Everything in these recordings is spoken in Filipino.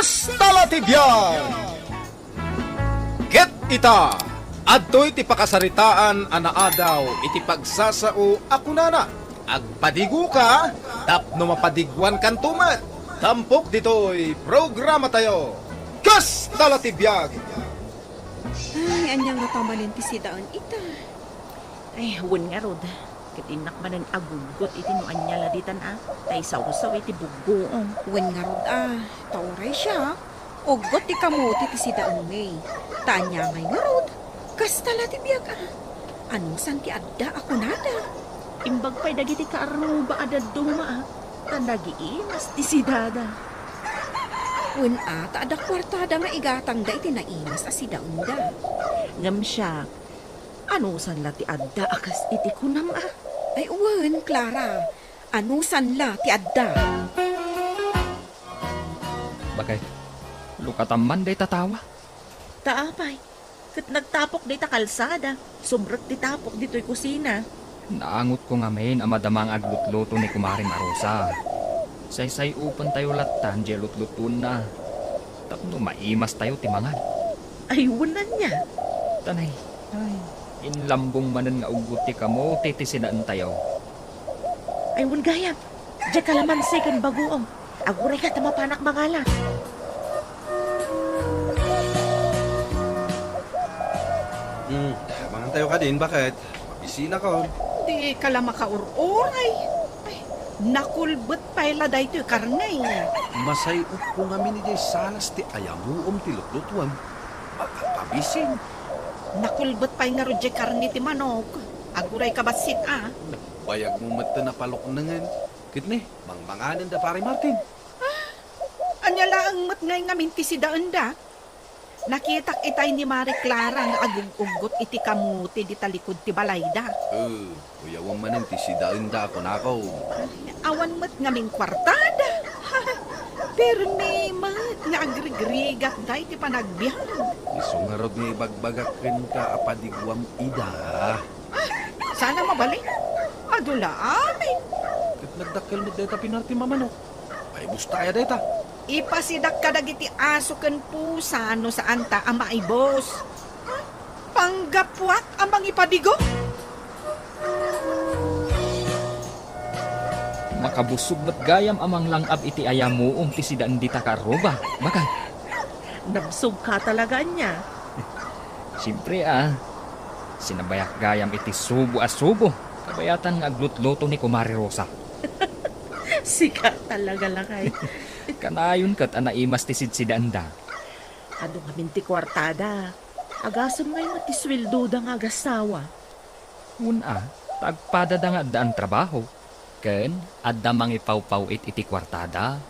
Kastala ti biyag! Ket ita, adtoy ti pakasaritaan anaadaw iti pagsasao ako nana. Agpadigo ka, tapno mapadigwan kan tumat. Tampok ditoy, programa tayo. Kastala ti biyag! Ay, anyang natamanin ti si Daan ita. Ay, huwag nga rod. Katinak man ang agugot iti no anyala ditan tay saw-saw iti bugoong. Wen nga rod tauray siya. Ugot ti kamuti ti si Daan may. Tanya may nga rod. Kastala ti biyag Anong san ti adda ako nada? Imbag pa'y dagiti kaaruba adad duma Tandagi mas ti si dada. Wen taada kwartada nga igatang da iti naimas si Daan da. Ngam siya, ano san la ti adda akas iti kunam Ay uwan, Clara. Ano san la ti adda? Bakit? Lukataman day tatawa. Taapay, kat nagtapok day ta kalsada. Sumrot ti tapok dito'y kusina. Naangot ko nga main ang madamang aglutluto ni Kumaring Arosa. Say-say upan tayo latan, di lutlutun na. Tapno maimas tayo timangan. Ay, wunan niya. Tanay, inlambong manan nga ugot ti kamo, titisinaan tayo. Ay, wun gayam. Diyan kalamansi kan bagoong. Aguray ka tamapanak mangala. Mangan tayo ka din, bakit? Mabisina ko. Di ka lang makaururay. Ay, nakulbot pa ila da ito karnay. Masay upo nga minigay salas ti ayamuom ti lutlutuan. Makapabisin. Nakulbot pa nga rodje karni ti manok. Aguray ka basit Bayag mo mata na palok na nga. Kitne, mangmanganan da pare Martin. Anya lang mat ngay nga minti si Daan da. Nakitak itay ni Marie Clara nga agugugot iti kamuti di talikod ti balayda. Uyawang manan ti si Daan da ako nakaw. Awan mat nga min kwartada. Perme mat nga agrigrigat da iti panagbihan. Isungarod nga ibagbagakin ka apadigwam ida. Sana mabalik. Adula amin. Kat nagdakkel mo deta pinarti mamanok. Ay bustaya deta. Ipasidak ka dagiti aso ken pusa no saan ta ang maibos. Panggapwat amang ipadigo. Makabusog mat gayam amang langab iti ayamuom ti sidaan di takaroba. Bakit? Nabsog ka talaga niya. Siyempre sinabayak gayam iti subo. Kabayatan nga aglutluto ni Kumari Rosa. Sikat talaga lakay. Kanayon kat anaimas ti sidsidaan da. Ado nga minti kwartada. Agasam ngayon at iswildo da nga agasawa. Tagpada da nga daan trabaho. Ken, adda mangipawpawit iti kwartada.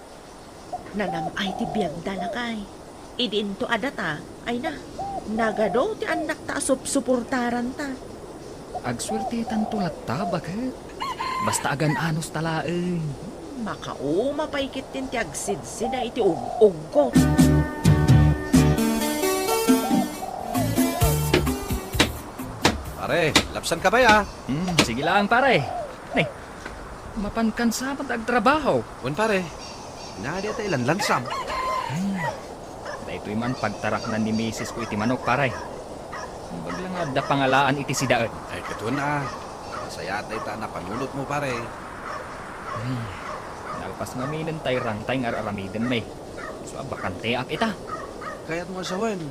Nanamay ti biyag da lakay. Idin to adata, ay na. Nagado ti anak ta suportaran ta. Agswertetan tulat ta, bakit? Basta agan anos talaeng. Makauma paikit din ti agsidsid na iti ug ko. Pare, lapsan ka ba ya? Sige lang pare. Nay, mapankan sa agtrabaho. Wan pare, nadi ata ilan lansam. Dahito'y man pagtarak na ni misis ko iti manok pare. Baglang adda pangalaan iti sidaan. Ay katun masaya tayo ta na panulot mo pare. Nalpas nga minin tay rangtay nga aramiden may. So bakante ak ita. Kaya't mo sawan,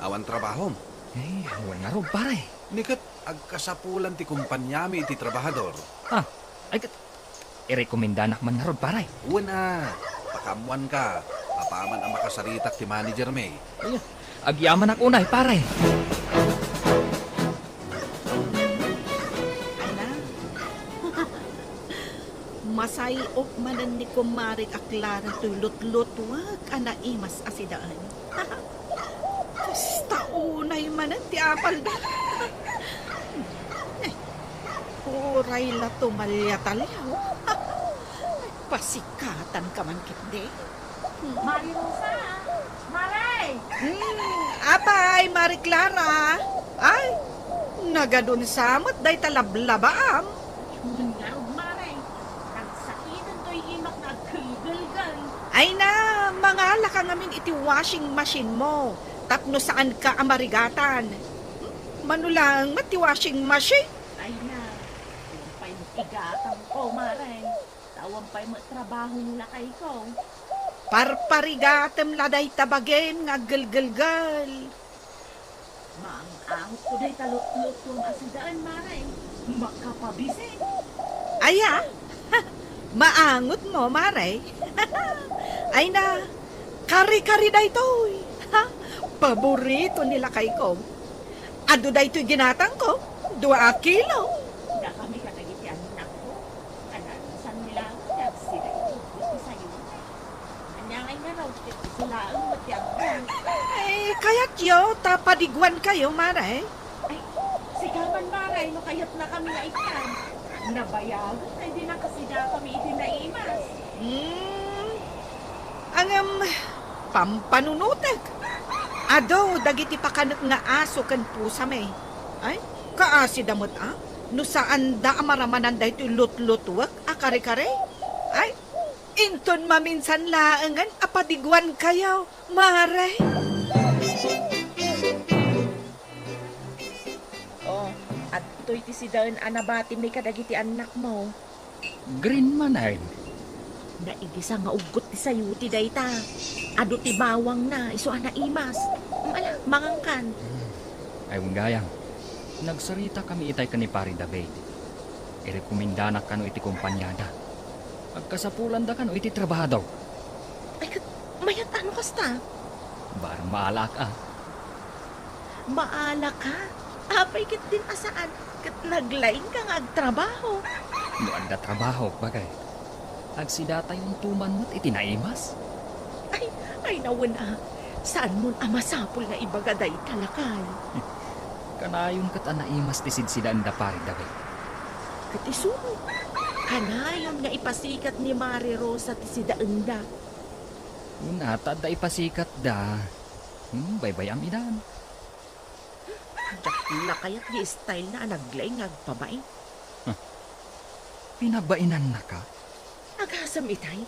awan trabaho. Huwag nga ro pare. Nikat agkasapulan ti kumpanyami iti trabahador. Irekomendanak man nga ro pare. Una, pakamuan ka. Papaman ang makasaritak ti manager may. Agyaman ak unay pare. Masayop manan ni Kumaring Aklara tulot-lotwag anaimas asidaan. Basta unay manan ti apal da. Uray la tumalya talyaw. Pasikatan ka man kitde. Marie Rosa! Maray! Apay, Marie Clara. Ay, nagadun samot day talablabaam. Maray! Nagsakitan to'y imak na agkilgal-gal. Ay na, mga laka ka ngamin iti washing machine mo. Tapno saan ka amarigatan. Manulang mati washing machine. Ay na, yung pa'y igatang ko, Maray. Tawang pa'y trabaho nila kay ko. Parparigatem laday tabagen nga galgalgal. Maang ko day talot-lot yung asidaan, Maray. Makapabisi. Aya, maangot mo, Maray. Ay na, kari-kari day to'y. Paborito nila kay ko. Ado day to'y ginatang ko, 2 kilo. Na kami katagitian na ko. Anan, saan nila ang sila ito sa'yo? Anyangay nga raw, sila ang matiyang ko. Eh, kaya't yo, tapadigwan kayo, Maray. Ay, sigaman, Maray, no kaya't na kami na ikan. Nabayag, ay di na kasi na kami itinaimas. Ang pampanunutek. Ado, dagiti pakanat nga aso kan pusa may. Ay, kaasi damot No saan da amaramanan da ito lut-lutwak, kare-kare. Ay, inton maminsan laangan, apadigwan kayo, Maray. Oh, at to'y ti si Daon anabati may kadagiti anak mo. Green man ay. Naigisa nga ugot ti sayo ti dayta. Ado ti bawang na, iso ana imas. Ala, mangangkan. Ay gayang. Nagsarita kami itay ka ni Pari David. Irekomenda na kano iti kumpanyada. Agkasapulan da kano iti trabahado. Ay, mayat ano kasta? Barang maalak Maala ka? Apay kit din asaan? Kat naglaing ka nga agtrabaho. Noan da trabaho, bagay. Agsidata yung tuman mo't itinaimas. Ay nawan Saan mon amasapol nga ibagaday talakay? Kanayon kat anaimas tisid sila ang da Pari David. Kat isuno. Kanayon nga ipasikat ni Mari Rosa ti si Daenda. Unata da ipasikat da. Baybay ang idan. Dakila kaya't di style na naglaing agpabay. Pinabainan na ka? Agasam itay.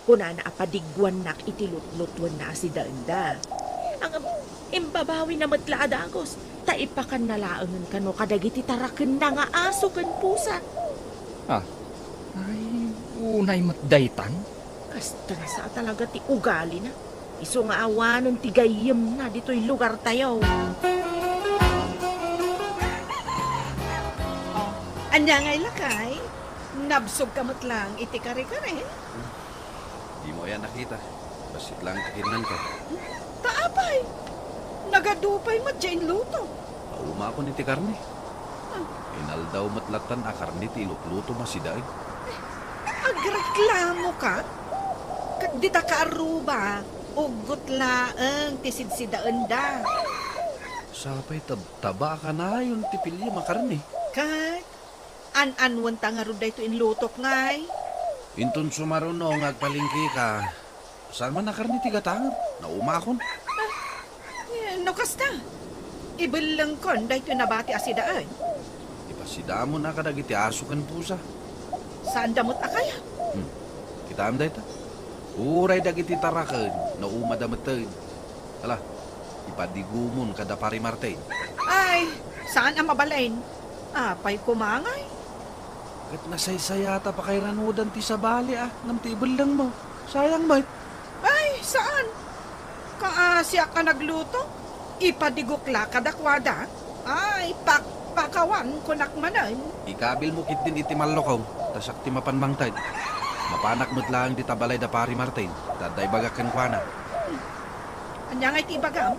Kuna na apadigwan nak itilot-lotwan na si Daenda. Ang imbabawi na matlaadagos, taipakan nalaangan ka no kadagiti taraken na nga aso kan pusa. Ay, unay matdaytan. Kastan sa talaga ti ugali na. Iso nga awanan ti gayem na dito'y lugar tayo. Anya ngay lakay, nabsog kamot lang iti kare-kare. Di mo yan nakita. Basit lang kakinan ka. Taapay, nagadupay madyain luto. Pauma ko ni ti karne. Inaldaw matlatan karne ti ilukluto masidaig. Agreklamo ka? Dita ka aruba, ugot laang tisid-sidaan da. Sapay taba ka na yung tipilya makarne. Kat, an-anwan tangarod da ito inlutok ngay. Intun sumarunong agpalingki ka. Saan man na karne ti gatangar? Naumakon. No kasta, ibalang kon da ito nabati asidaan. Ipasidamo na kadagiti aso kan pusa. Saan damot akaya? Kita am dayta. Uray dagiti taraken, naumadamatan. Ala, ipadigumon kada Pari Martin. Ay, saan ang mabalain? Apay kumangay. Kat nasaysayata pa kay ranudan ti sabali ngam ti ibalang mo. Sayang mo. Ay, saan? Kaasya ka nagluto? Ipadigukla kadakwada? Ay, pakawan kunakmanan. Ikabil mo kit din iti malokong, tasak ti mapanmangtad. Mapanak mo't lang di tabalay da Pari Martin, daday bagakan kwa na. Anya nga iti ibagam?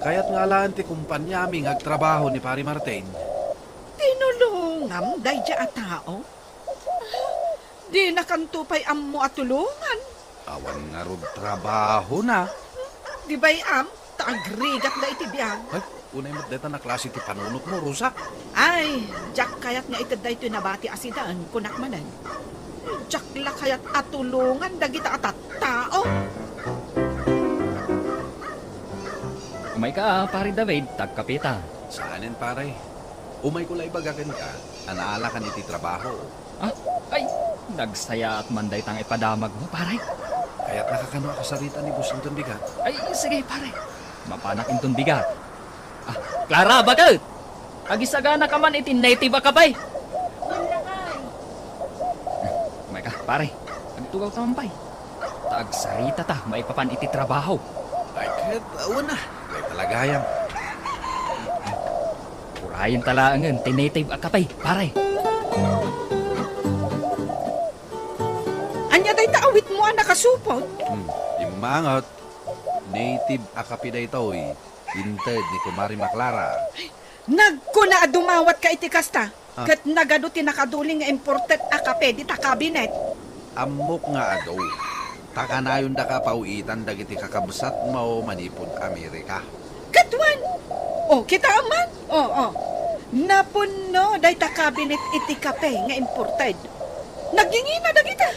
Kaya't nga laan ti kumpanya aming agtrabaho ni Pari Martin. Tinulungam, day dya a tao? Di nakantupay ammo at tulungan. Awan nga rod trabaho na. Di ba'y taagrigat na iti biyag? Ay, unay mo't deta na klase ti panunot mo, Rosa. Ay, jak kayat nga itad ito nabati asidaan kunakmanan. Jak la kayat atulungan dagita atat tao. Umay ka, Pari David, tagkapita. Saanin pare? Umay ko lay bagakan ka, anaala ka ni ti trabaho. Ay, nagsaya at manday tang ipadamag mo, paray. Kaya't nakakano ako sa rita ni Busington Bigat. Ay, sige pare. Mapanak intong bigat. Ah, Clara, bakit? Agisagana ka man iti native ka ba? May ka, pare. Agtugaw ka man pa'y. Taag sarita ta, maipapan iti trabaho. Ay, kahit awan na. Kaya talaga yan. Purayan talaangan, tinative ka pa'y, pare. Anya day taawit mo ang nakasupot. Imangot. Native akapiday toy. Hinted ni Kumari Maklara. Nagkuna dumawat ka iti kasta. Ah. Kat nagado ti nakaduling nga imported akape di ta kabinet. Amok nga adaw. Takanayon da ka pauitan dagiti kakabsat mo manipod Amerika. Katwan! O, kita aman? Oo. Napuno day ta kabinet iti kape nga imported. Nagingi na dagita.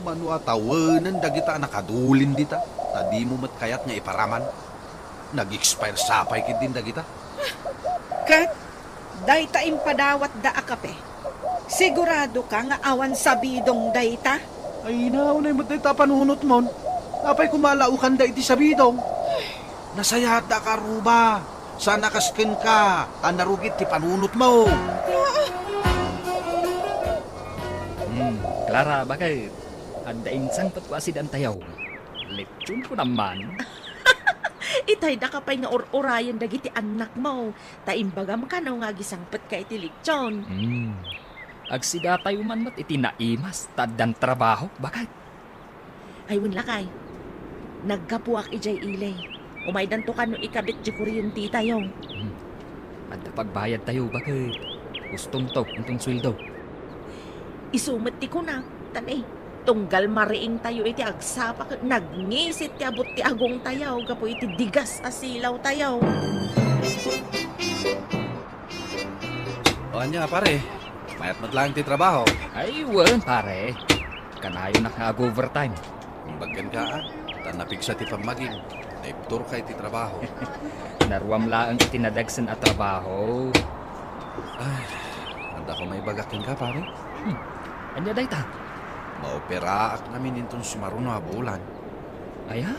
Manu atawanan dagita nakadulin dita. Tadi mo mat kayat nga iparaman. Nag-expire sapay kit din dagita. Kat, day ta impadawat da akape. Sigurado ka nga awan sabidong day ta? Ay na, unay mo tayo panunot mo. Napay kumalaukan da iti sabidong. Nasayat da ka ruba. Sana kaskin ka. Anarugit ti panunot mo. Clara, bakit? Anda insang patwasid ang tayaw. Lechon ko naman. Itay da ka pa'y nga or-orayan dagiti anak mo. Taimbagam ka na nga gisangpat ka iti lechon. Agsida tayo man mat iti naimas, tadang trabaho, bakit? Ay, lakay. Nagkapuak ijay ilay. Umaydan to ka no ikabit di kuryente tayo. At pagbayad tayo, bakit? Gustong to, itong sweldo. Isumat ti ko na. Tanay, tunggal mariing tayo iti agsapak. Nagngisit ti abot ti agong tayaw. Kapo iti digas asilaw tayaw. O anya pare, mayat matlang ti trabaho. Ay, wan, pare. Kanayo na overtime. Bagkan ka tanapig sa ti pamaging. Naiptur ka iti trabaho. Naruam laang itinadagsan at trabaho. Ay, handa ko may bagakin ka pare. Anya day ta? Maoperaak namin intong sumaruno a bulan. Aya?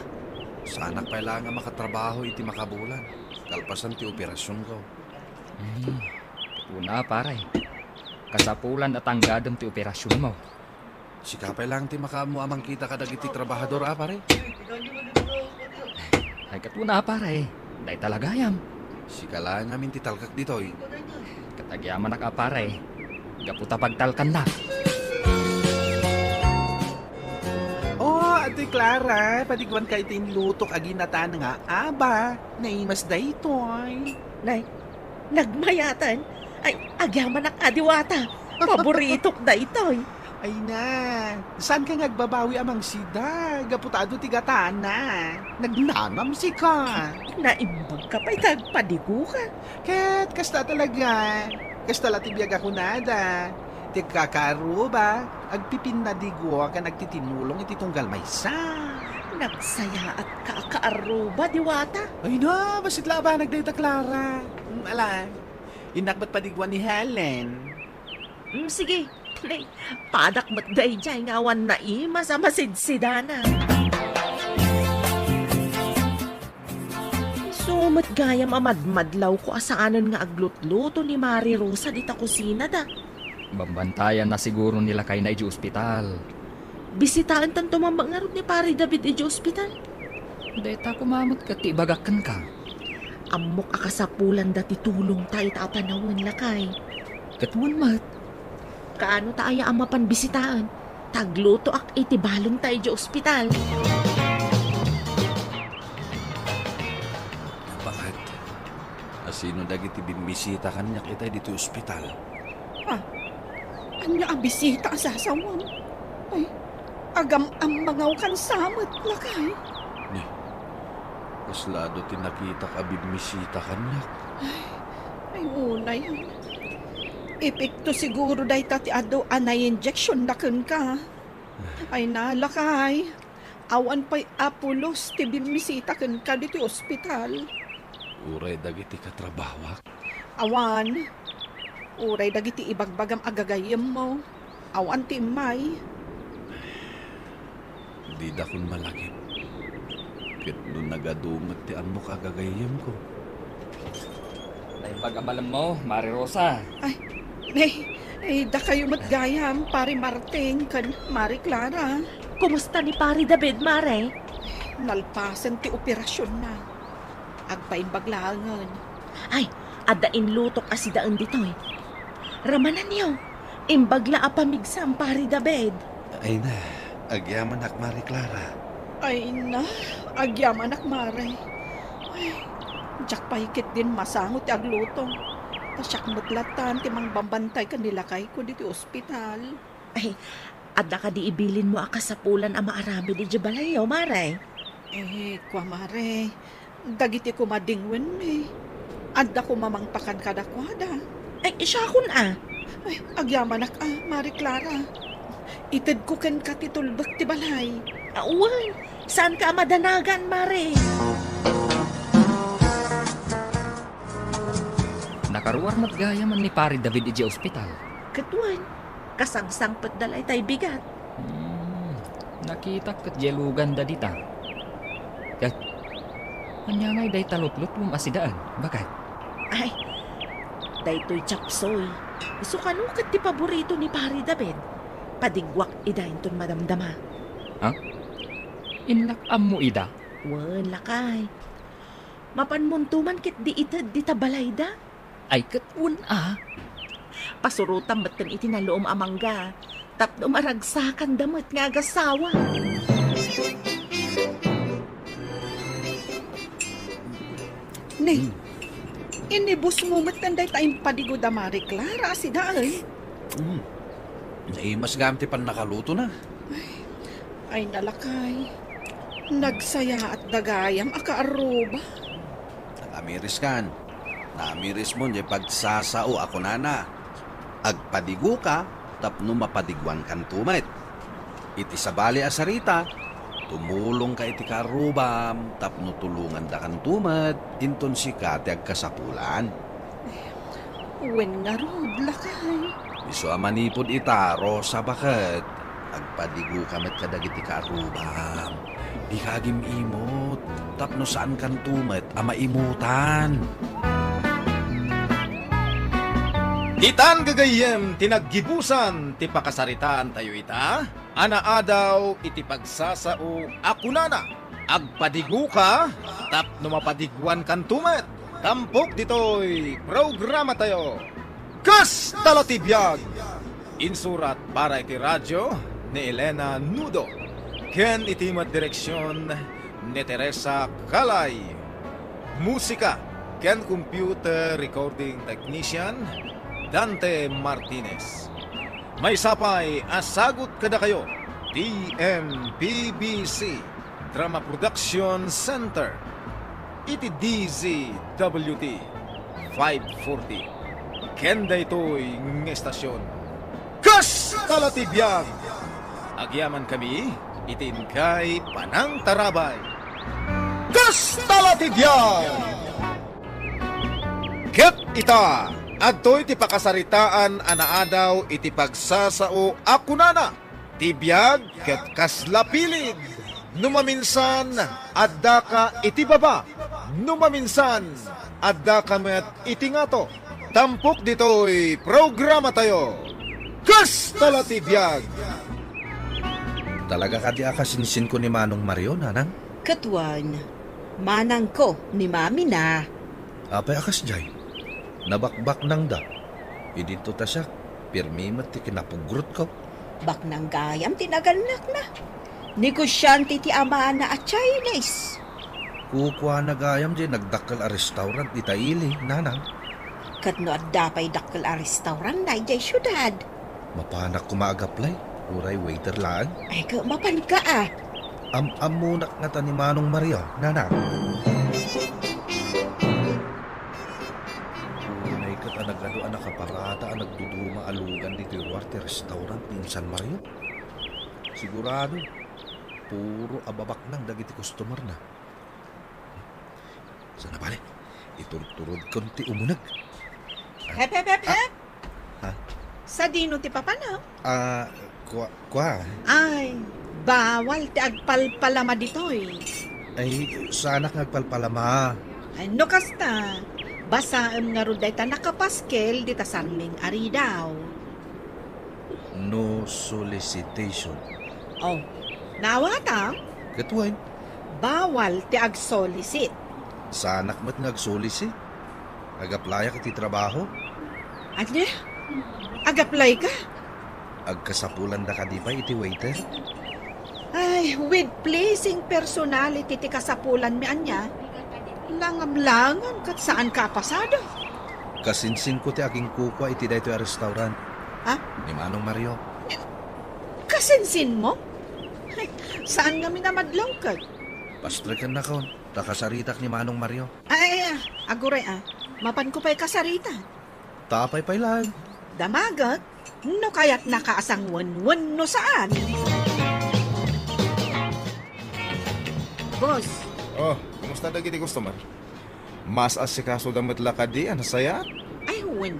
Sana kailangan makatrabaho iti makabulan. Kalpasan ti operasyon ko. Una, pare. Kasapulan at anggadam ti operasyon mo. Sikapay lang ti makamuamang kita kadag iti trabahador pare. Ay katuna, pare. Day talagayam. Sikalaan namin ti talkak ditoy. Katagyaman na ka, pare. Gaputa pagtalkan na. Oh, Ate Clara, patigwan ka itin lutok aginatan nga aba. Naimas da itoy. Nay, nagmayatan. Ay, agyaman ang adiwata. Paboritok da itoy. Ay na, saan ka ngagbabawi amang sida? Gaputado tigataan na. Nagnamam si ka. Naimbag ka pa'y tagpadigo ka. Ket, kasta talaga. Kasta latibiyag ako nada. Tigkakaro ba? Agpipin na digo ka nagtitinulong iti tunggal maysa. Nagsaya at kakaaruba, diwata. Ay na, basit laba nagdayta Clara. Ala, inakbat padigwan ni Helen. Sige, nay, padak mat day dyan ngawan na ima sa masidsidana. So, mat gayam amadmadlaw ko asaanan nga aglutluto ni Mari Rosa di ta kusina da. Bambantayan na siguro nila kay na iji ospital. Bisitaan tanto mamangarot ni Pari David iji ospital. Day ta kumamot ka, tibagakan ka. Amok akasapulan dati tulong tayo tapanawin lakay. Katuan mat. Kaano taaya ang mapanbisitaan? Tagluto ak itibalon tayo di ospital. Bakit? Asino dagiti bimisita kanya kita dito ospital? Anya ang bisita sa sasawam. Ay, agam ang mangaw kan samot lakay. Kaslado tinakita ka bimisita kanya. Ay, unay. Epekto siguro day tati ado anay injection na kun ka. Ay nalakay. Awan pa'y apulos ti bimisita kun ka dito ospital. Uray dagiti katrabawak. Awan. Uray dagiti ibagbagam agagayem mo. Awan ti may. Di dakon malagip. Kit nun nagadumot ti amo kagagayam ko. Dahil pag-abalam mo, Mari Rosa. Da kayo matgayam, pari Martin, kan Mari Clara. Kumusta ni Pari David, Mare? Nalpasan ti operasyon na. Agpain baglangan. Ay, adain lutok asidaan ditoy. Ramanan niyo. Imbagla apamigsam, Pari David. Ay na, agyaman ak Mari Clara. Ay na, agyam anak Mare. Ay, jak pahikit din masangot ti agluto. Tasyak mutlatan ti mang bambantay kanila kay ko dito ospital. Ay, adda ka di ibilin mo akasapulan ang maarami di Jabalayo, Mare. Kwa Mare, dagiti ko madingwen Adda ko mamangpakan kadakwada. Ay, siya kun Ay, agyaman ak Mari Clara. Ited ko ken katitulbak ti balay. Uwan, saan ka madanagan, Mare? Nakaruar matgaya man ni Pari David iji ospital. Katuan, kasangsangpet dalay tay bigat. Nakita kat jelugan da dita. Kat, kanya day talot-lot mong asidaan. Bakit? Ay, daytoy chapsoy. Isukanukat ti paborito ni Pari David. Padigwak idahin ton madamdama. Inlakam mo ida. Wan, lakay. Mapanmuntuman kit di itad di tabalay da. Ay katun Pasurutan ba't kan itinaloom amangga. Tapno maragsakan damat nga agasawa. Inibus mo matanday tayong padigo da Mari Clara si daan. Mas gamti pan nakaluto na. Ay nalakay. Nagsaya at dagayam akaaruba. Nakamiris kan. Namiris mo niya pagsasao ako nana. Agpadigo ka, tapno mapadigwan kan tumet. Iti sabali asarita, tumulong ka iti karubam, tapno tulungan da kan tumet, inton si kati agkasapulan. Wen nga rod, lakay. Iso amanipod itaro sa bakit. Agpadigo ka met kadag iti karubam. Di kagim imot, tapno saan kan tumet, amaimutan. Itan gagayem tinaggibusan ti pakasaritaan tayo ita. Anaadaw iti pagsasao akunana. Agpadigo ka, tapno mapadigwan kan tumet. Tampok ditoy programa tayo. Kas talatibiyag! Insurat para iti radyo ni Elena Nudo. Ken itimat direksyon ni Teresa Calay. Musika ken computer recording technician Dante Martinez. May sapay asagot kada kayo. DMPBC Drama Production Center. Iti DZWT 540. Kenda ito'y ng estasyon. Kas talatibiyag! Agyaman kami, itin kay Panang Tarabay. Kas talatibiyag! Ket ita! Adtoy ti pakasaritaan anaadaw iti pagsasao akunana. Tibiyag ket kaslapilid. Numaminsan adda ka iti baba. Numaminsan adda ka met iti ngato. Tampok ditoy programa tayo. Kas talatibiyag! Talaga ka di akasinsin ko ni Manong Mario, nanang? Katuan, manang ko ni Mami na. Apay akas jay. Nabakbak nang da. Idinto ta siya, pirmimat ti kinapugrot ko. Bak nang gayam tinagalnak na. Negosyante ti ama na at Chinese. Kukwa na gayam di nagdakkel a restaurant di Taili, nanang. Katno at dapay dakkel a restaurant na jay syudad. Mapanak ko maagaplay, uray waiter lang. Ay ka mapan ka Amunak nga ta ni Manong Mario, nanang. Unay ka ta nagado ang nakaparata ang nagduduma alugan dito yung warte restaurant ni San Mario. Sigurado, puro ababak nang dagiti customer na. Sana pala, iturturod konti umunag. Hep. Ha? Sa dino ti papanaw? Kwa. Ay, Bawal ti agpalpalama ditoy. Ay, sana nagpalpalama. Ay, no kasta. Basaan nga ro ta nakapaskel dita sarming ari daw. No solicitation. Oh, nawata? Katuan, Bawal ti ag-solicit. sanak mat nagsolisi. Agaplaya kiti trabaho. Anya? Ag-apply ka? Agkasapulan da ka di ba iti waiter? Ay, with pleasing personality ti kasapulan mi anya. Langam-langan kat saan ka pasado? Kasinsin ko ti aking kukwa iti dayto a restaurant. Ha? Ni Manong Mario. Kasinsin mo? Ay, saan nga minamadlaw ka? Pastrekan na kaon. Takasaritak ni Manong Mario. Ay, aguray mapan ko pa'y kasarita. Tapay pa lang. Damagat, no kaya't nakaasang wan-wan no saan? Boss, Oh, kumusta na giti customer? Mas asikaso damat lakadi, saya? ay wan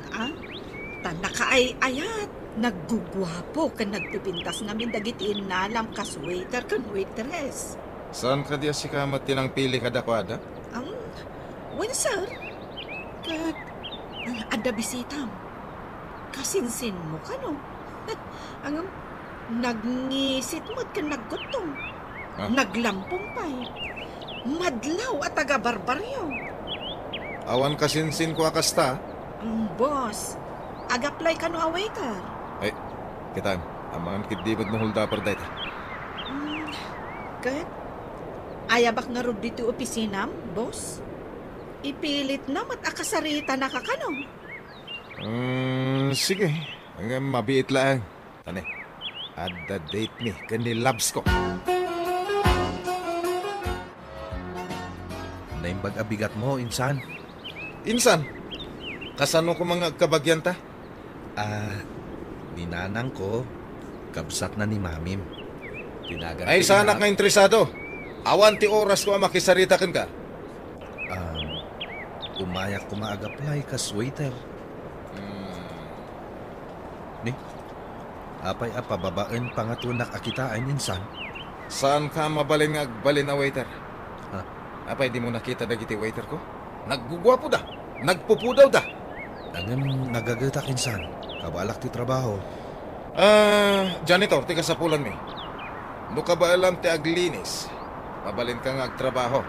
ta nakaay-ayat. Naggugwapo ka nagpipintas namin dagiti inalam kas waiter kan waitress. Saan ka di asikamat tinang pili kadakwada? Ang, wan sir, kat, ada bisita mo. Kasinsin mo ka no? Ang, nagngisit mo't ka naggutong. Ah? Naglampong pa'y. Madlaw at taga-barbaryo. Awan kasinsin ko akasta. Ang boss, ag-apply ka no a waiter. Ay, kitaan, amangan kidibad mo hulda par dayta. Kat, ayabak nga ro dito opisinam, boss? Ipilit na mat akasarita na kakano. Sige, hanggang mabiit lang. Tane, at the date ni, kani labs ko. Naimbag abigat mo, insan. Insan, kasano ko mga kabagyan ta? Ninanang ko, kabsat na ni Mamim. Tinagan Ay, sanak nga interesado. Awan ti oras ko makisarita kan ka. Umayak ko maag-apply kas waiter. Ni, apay babaen pangatunak akitaan insan. Saan ka mabalin nga agbalin na waiter? Ha? Apay, di mo nakita na giti waiter ko? Naggugwapo da. Nagpupudaw da. Angin nagagatak insan. Kabalak ti trabaho. Janitor, tika sa pulan mi. No ka ba alam ti aglinis? Mabalin ka nga agtrabaho.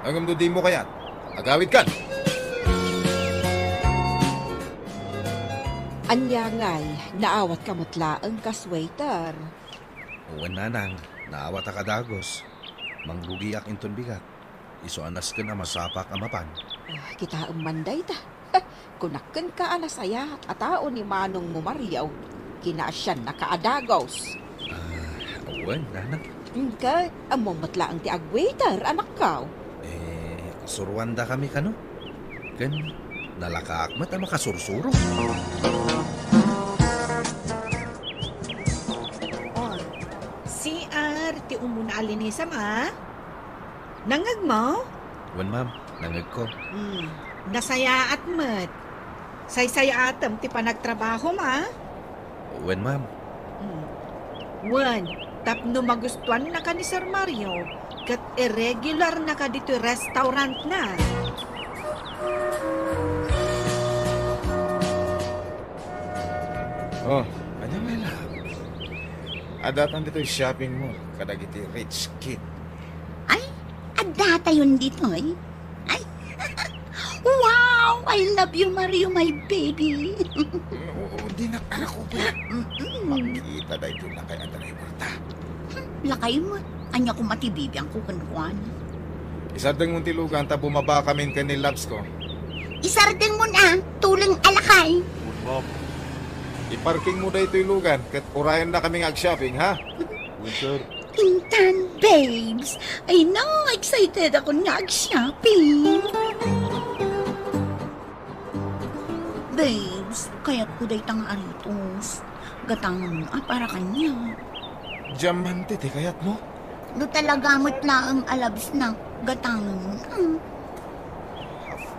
Hanggang do di mo kayat. Agawid kan. Anyangal, naawat ka mutlaang kas waiter. Uwan nanang, naawat ka dagos. Manggugiak inton bigat. Isuanas ka na masapak amapan. Kita manday ta. Kunakan ka anasaya at tao ni Manong mo Mariaw. Kinaasyan na kaadagos. Uwan nanang. Ka, among matlaang ti ag-waiter, anak ka. Surwanda kami kano. Kan, nalakaakmat ang makasursuro. CR, ti umuna alinisam Nangag mo? Uwan ma'am, nangag ko. Nasaya at mat. Say-saya atam ti panagtrabaho Uwan ma'am, Wan, tapno magustuhan na ka ni Sir Mario, kat irregular na ka dito restaurant na. Oh, ano nga lang? Adatan dito yung shopping mall. Kadagiti rich kid. Ay, adata yun dito eh. Ay, wow! I love you, Mario, my baby. Oo, di na anak ko ba? Makikita na ito na kaya na yung mata. Lakay mo, anya ko matibibiyang ko kanuan. Isa dang mong tilugan ta bumaba kami kanil labs ko. Isardeng mo na, tulang alakay. Bob, iparking mo na ito yung lugan kat urayan na kami ag-shopping, ha? Sir. Intan, babes. Ay, excited ako nag-shopping. Babes, kaya ko day tang aritos. Gatangan mo para kanya. Diamante, te kayat mo? Do talaga mo't laang alabs na gatangan mo na.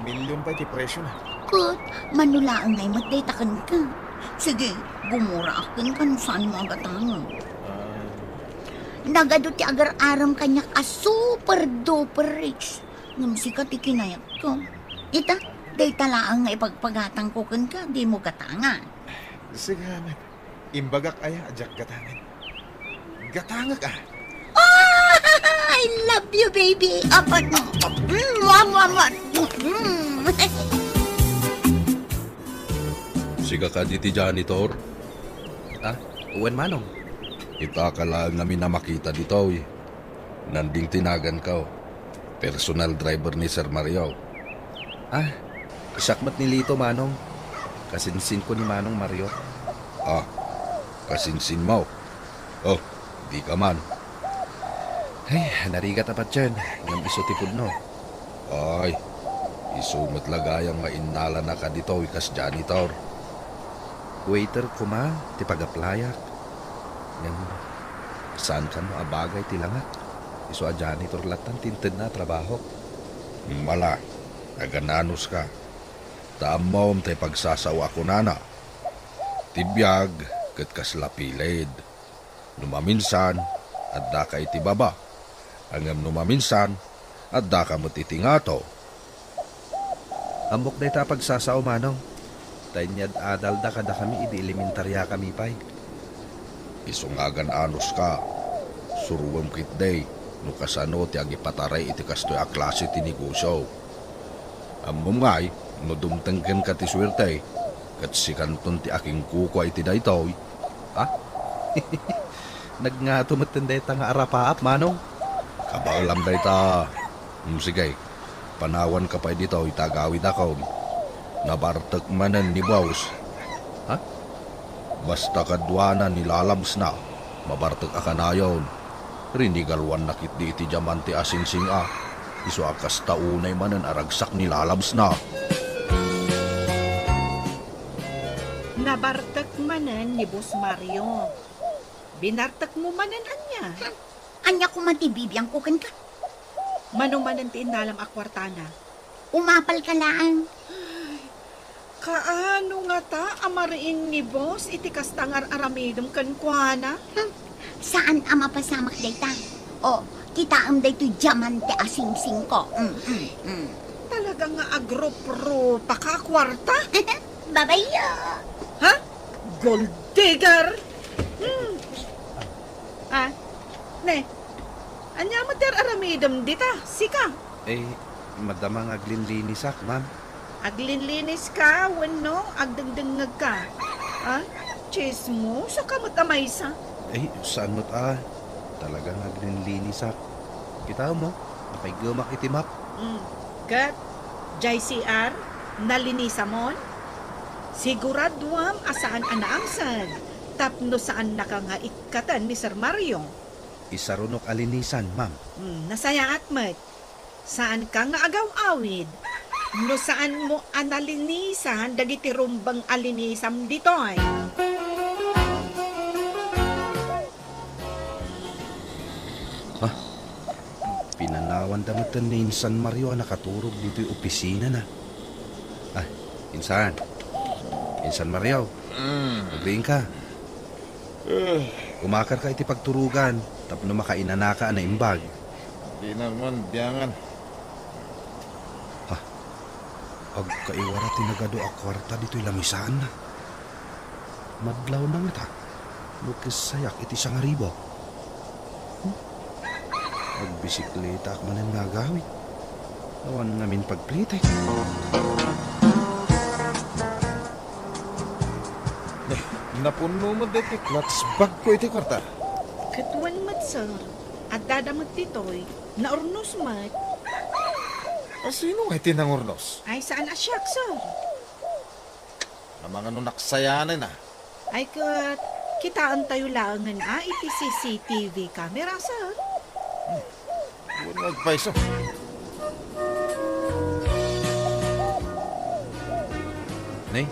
$500,000 pa iti presyo na. Kut, manulaang ngay matdaytakan ka. Sige, gumura akin kan saan mo agatangan. Nagado ti agar-aram kanyak a super duper rich. Ngam sikat ikinayat ko. Ita, day talaang nga ipagpagatang ko kan ka, di mo gatangan. Sige, man. Imbagak aya, ajak gatangan. Gatangak ah. Oh, I love you, baby. Apat mo. Mwah. Siga ka diti janitor. Ah, uwan manong. Ita ka lang namin na makita dito eh. Nanding tinagan ka. Personal driver ni Sir Mario. Ah, isakmat ni Lito manong. Kasinsin ko ni Manong Mario. Ah, kasinsin mo. Oh, di ka man. Ay, narigat apat dyan. Ngam iso tipod no. Ay, isumat lagayang mainala na ka dito ikas janitor. Waiter ko ma, ti pag-aplayak. Ngam, saan ka no abagay ti langat? Iso a janitor latan tinted na trabaho. Mala, agananos ka. Taamom tay pagsasawa ko nana. Tibiyag, kat kaslapilid. Numaminsan, at da ka iti baba. Angam numaminsan, at da ka matitingato. Amok na ita pagsasaw manong. Tanyad adal da kada kami idi elementarya kami pay. Isungagan anos ka. Suruwam kit day. No kasano ti agipataray iti kastoy a klase ti negosyo. Amom ngay, no dumtengken ka ti swerte. Kat si kanton ti aking kuko iti daytoy. Ha? Nagngato matanda ita nga arapaap manong. Kabalam day ta. Sige, panawan ka pa dito itagawid ako. Nabartek manan ni boss. Ha? Basta kadwanan nilalabs na. Mabartek ka na yon. Rinigalwan nakit di iti diamante asinsing a. Iso akas taunay manan aragsak nilalabs na. Nabartak manan ni Boss Mario. Binartak mo manan anya. Anya ko matibibiyang ko kan ka. Manumanan ti inalam akwartana. Umapal ka lang. Kaano nga ta amariin ni Boss iti kastangar aramidom kan kuana? Saan ama pasamak dayta? O, kita am dayto diamante asing-sing ko. Talaga nga agro-pro pakakwarta? Babayo. Ha? Gold digger? Ah, ne. Anya mater aramidom dita, sika. Eh, madamang aglinlinisak, ma'am. Aglinlinis ka, wano, agdagdangag ka. Ha? Chismo, sa kamot amaysa. Eh, saan mo't talagang aglinlinisak. Kita mo, napay gumak itimap. Kat, JCR, nalinisa mon? Siguraduam asaan anaangsan. Tapno saan naka nga ikatan ni Sir Mario. Isarunok alinisan, ma'am. Nasaya at mat. Saan ka nga agaw-awid? No saan mo analinisan dagiti rumbang alinisam ditoy? Pinanawan damatan ni Insan Mario nakaturog dito'y opisina na. Ah, Insan. Insan Mario. Magriing ka. Umakar ka iti pagturugan. Tapno makainana ka na imbag. Di naman, biyangan. Ag kaiwara tinagado a kwarta dito'y lamisaan na. Madlaw na nga ta. Lukisayak iti sangaribo. Agbisikleta ak manan nga gawit. Awan namin pagplita. Napuno mo dito klats bag ko iti kwarta. Katuan mat, sir. At dadamat ditoy, naurnos mat. Sino nga iti nangurnos? Ay saan asyak, sir? Na mga nunaksayanan na. Ay kat, kitaan tayo langan iti CCTV camera, sir. Huwag magpaiso. Nay,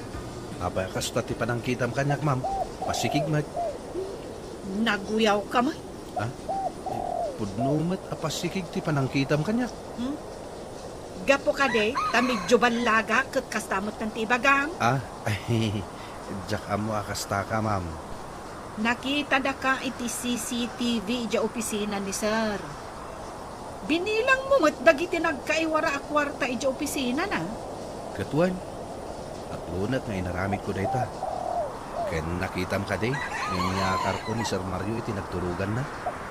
abay kasta ti panangkitam kanyak, ma'am. Pasikig mag. Naguyaw ka man. Pudnumat apasikig ti panangkitam kanyak. Gapo ka de, tamidyo banlaga kat kastamot ng tibagang. Ay, jak amo akasta ka, ma'am. Nakita na ka iti CCTV ija opisina ni sir. Binilang mo mat dagiti nagkaiwara a kwarta ija opisina na. Katuan, at lunat nga inaramid ko dayta. Ken nakitam ka day, ngayakar ko ni Sir Mario iti nagturugan na.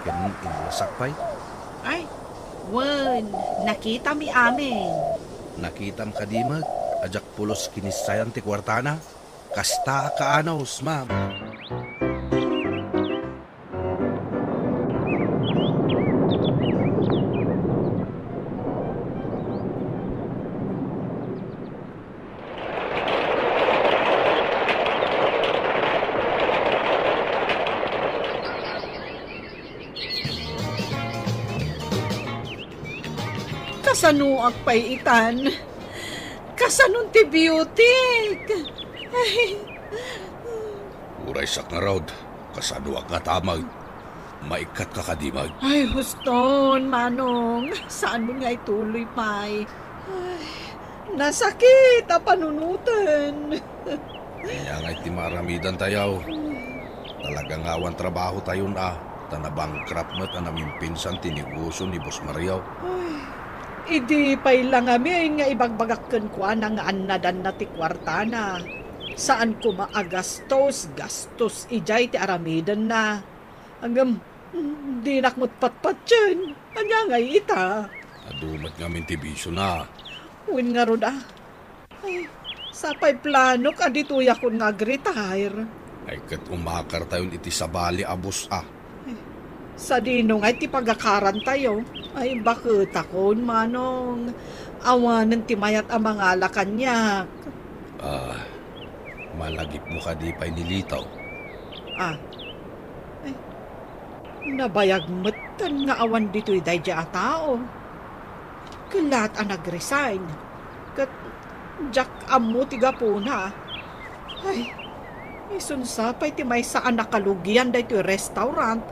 Ken inulasak pa'y. Ay, wen, nakita mi amin. Nakitam ka di mag, ajak pulos kinisayan ti kwartana. Kasta kaanos, ma'am. Kasanuak pa'y itan. Kasanun ti beauty. Ay, Uray sak nga raod, kasaduak nga tamag. Maikat ka kadimag. ay huston, Manong. Saan mo nga ituloy pa'y? Ay, nasakit a panunutan. Kanya nga iti maramidan tayaw. Talagang awan trabaho tayo na. Tanabangkrap mo't anaming pinsan tinigusyo ni Boss Mariaw. Idi pa'y lang amin nga ibagbagakken ko nga anadan na ti kwartana. Saan ko maagastos, gastos ijay ti aramidan na. Hanggang di nakmot patpat dyan. Anya nga ita. Adumat nga mintibisyo na. Uwin nga ron ah. Ay, sapay plano ka dituya ko nga retire. Ay kat umakar tayo iti sabali abos ah. Sa dino nga ti pagakaran tayo. Ay bakit akon, Manong. Awanan ti mayat ang mga lakanyak. Malagip mo ka di pa'y nilitaw. Ah. Ay, nabayag matan nga awan dito'y dayja a tao. Kalat ang nag-resign. Kat jak amo tiga po na. Ay, isunsapay ti may saan nakalugyan dayto'y restaurant.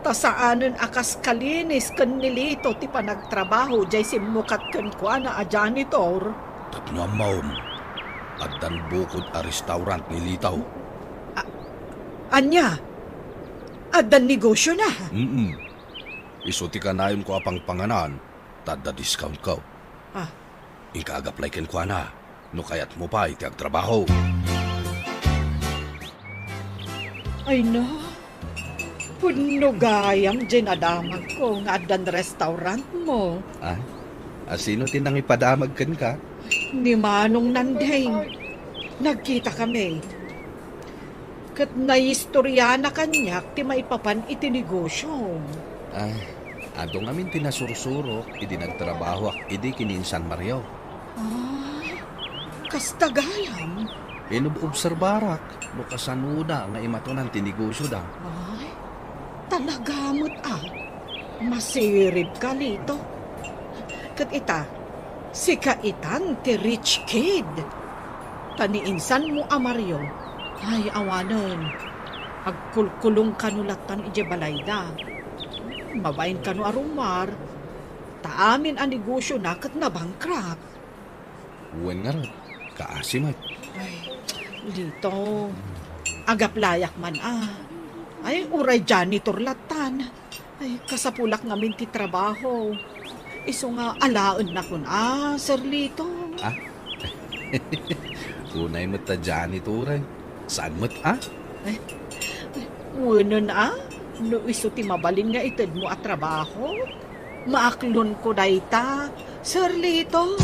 Ta saanen akas kalinis kan nilito ti panagtrabaho jay simukat kan kwa na a janitor. Tapno ang maom. At dan bukod a restaurant nilitaw. Anya? Adan negosyo na. Isuti ka na yun ko apang panganan. Tada discount ko. Ah. Ikaagaplay ken kwa na. No kayat mo pa iti agtrabaho. Ay no. Puno gayam dinadamag ko nga adan restaurant mo. Asino tinang ipadamag ken ka? Ni Manong Nandeng. Nagkita kami. Kat naistorya na kanyak ti maipapan iti negosyo. Ado ngamin tinasursuro, idi nagtrabaho ak idi kininsan Mario. Ay, kastagalam. Inubobserbarak, no kasanuda nga imatunan tinegosyo da. Ay, talagamot ah. Masirib ka lito. Kat ita, si kaitan ti rich kid. Taniinsan mo Mario. Ay, awanan. Agkulkulong kanulatan ije balayda. Mabayin kanu arumar. Taamin ang negosyo na kat na bankrupt. Uwan nga rin, kaasimat. Ay, dito. Agaplayak man ah. Ay, uray janitor latan. Ay, kasapulak ngamin ti trabaho. Iso nga alaon na kun Sir Lito. Unay mo't ta janituran. Saan mo't Ay, unan no iso ti mabalin nga ited mo at trabaho. Maaklon ko dayta, Sir Lito.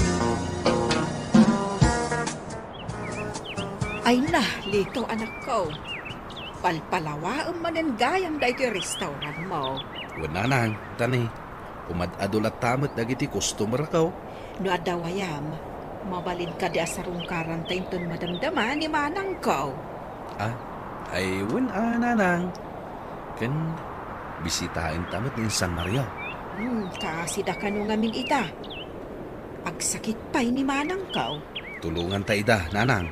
Ay na, Lito anak ko. Palpalawa ang mananggayang dayto restaurant mo. Wala nang, tani. Umad-adulat tamot dagiti customer ka. No adawayam, mabalin ka di asarong karantain ton madamdaman ni manang ko. Ay, nanang. Kan, bisitahin tamot ni San Mario. Kasida ka nung amin ita. Agsakit pa'y ni manang ko. Tulungan ta ida, nanang.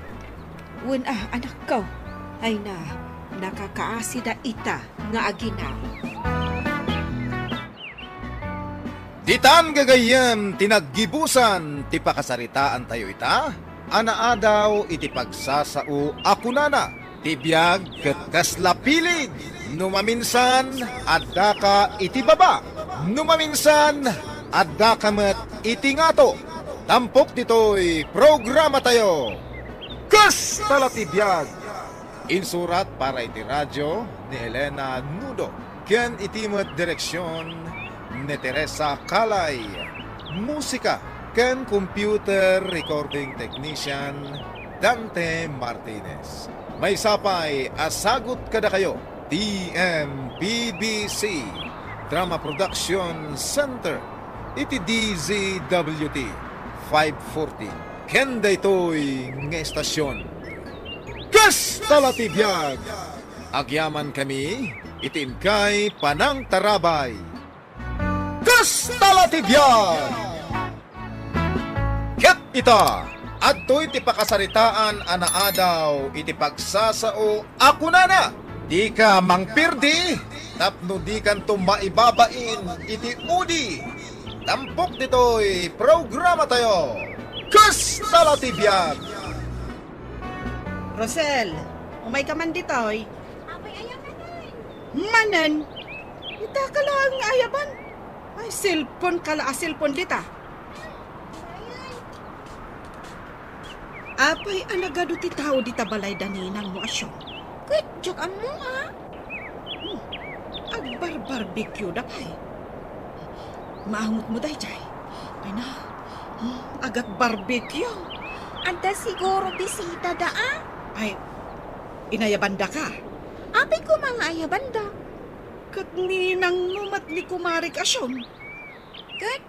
Anak ko. Ay na, nakakaasida ita nga agina. Ditan gagayem tinaggibusan ti pakasaritaan tayo ita. Anaa daw iti pagsasao ako nana. tibiyag ket kaslapilid, numaminsan adda ka iti baba, numaminsan adda ka met iti ngato. Tampok ditoy programa tayo. Kas talatibiyag. Insurat para iti radyo ni Elena Nudo. Ken iti met direksyon ni Teresa Calay. Musika ken computer recording technician Dante Martinez. May sapay asagot kada kayo. TMPBC Drama Production Center. Iti DZWT 540. Ken daytoy nga estasyon. Kas talatibiyag. Agyaman kami itin kay Panang Tarabay. Kas talatibiyag. Ket ita adtoy ti pakasaritaan anaadaw iti pagsasao ako na. Di ka mangpirdi tapno di kanto maibabain iti udi. Tampok ditoy programa tayo. Kas talatibiyag. Rosel, umay ka man ditoy. Apay ayaman ay. Manen, ita ka lang ayaban. Ay, cellphone kala cellphone dita. Apay anagado ti tao dita balay daninang mo asyo. Kwit, joke mo ha. Agbar-barbecue da pay. Maangot mo day, Jay. Ay na, agak barbecue. Anda siguro bisita da ah. Ay, inayabanda ka. Apay ko mga ayabanda. Kat ninang numat ni kumarik asyon. Kat,